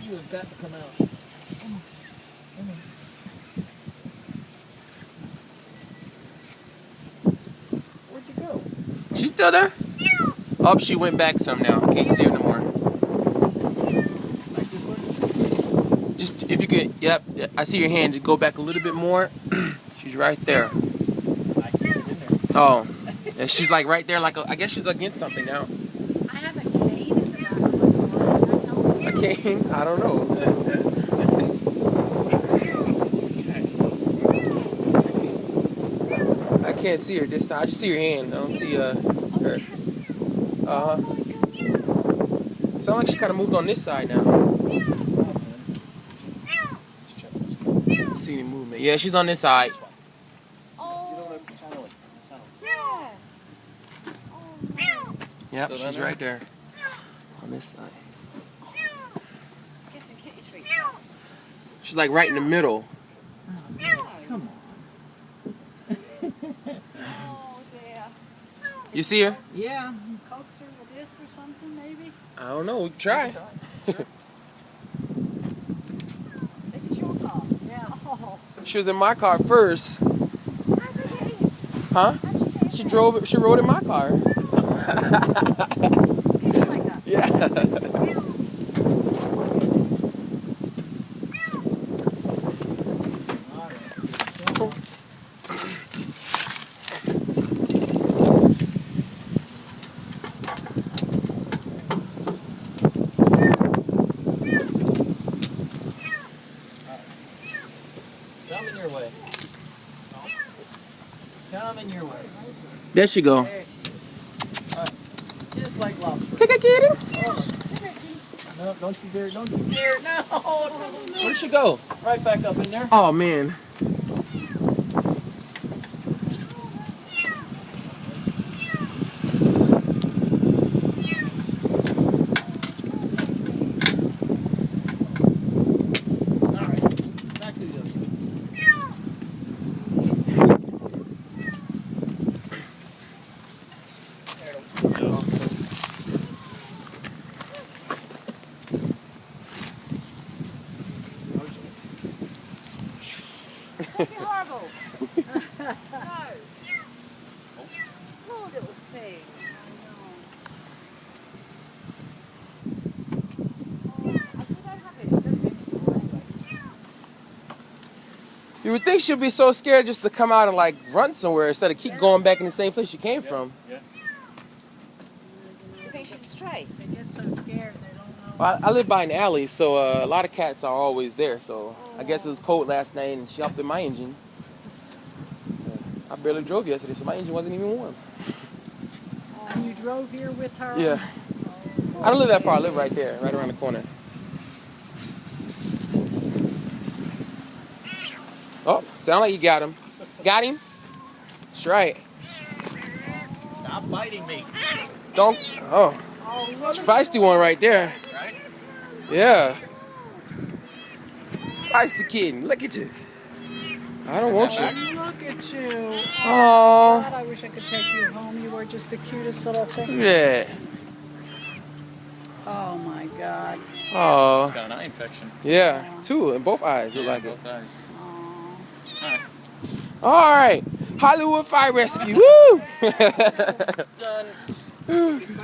You have got to come out. Come on. Come on. Where'd you go? She's still there? Oh, she went back some now. Can't see her no more. Like this one? Just if you could, yep. I see your hand. Just go back a little bit more. She's right there. I can't get in there. Oh, yeah, she's like right there. Like I guess she's against something now. I have a cane in the back of my car. A cane? I don't know. I can't see her this time. I just see your hand. I don't see her. Sounds like she kind of moved on this side now. See any movement? Yeah, she's on this side. Yep, she's right there. On this side. She's like right in the middle. Come on. Oh dear. You see her? Yeah. Coax her with this or something, maybe? I don't know. We can try. This is your car. Yeah. Oh. She was in my car first. Huh? She drove it. She rode in my car. Yeah. Coming your way. Coming your way. There she go. There she is. Just like lobster. Kitten. No, don't you dare, don't you dare. No. Where'd she go? Right back up in there. Oh man. All right. Back to the other side. Don't be horrible. No. Poor little thing. I know. Oh, I still don't have this. I'm going to finish it all anyway. You would think she'd be so scared just to come out and like run somewhere instead of keep going back in the same place she came from. Yeah. Do you think she's a stray? They get so scared they don't know. Well, I live by an alley, so a lot of cats are always there. So I guess it was cold last night and she hopped in my engine. I barely drove yesterday, so my engine wasn't even warm. And you drove here with her? Yeah. I don't live that far. I live right there, right around the corner. Oh, sound like you got him. Got him? That's right. Stop biting me. Don't. Oh. It's a feisty one right there. Right? Yeah. Feisty kitten. Look at you. I don't want you. Look at you. Oh. God, I wish I could take you home. You were just the cutest little thing. Yeah. Oh my God. Oh. It's got an eye infection. Yeah. Two in both eyes. Look like it. Both eyes. All right. Hollywood Fire Rescue. Woo! Done.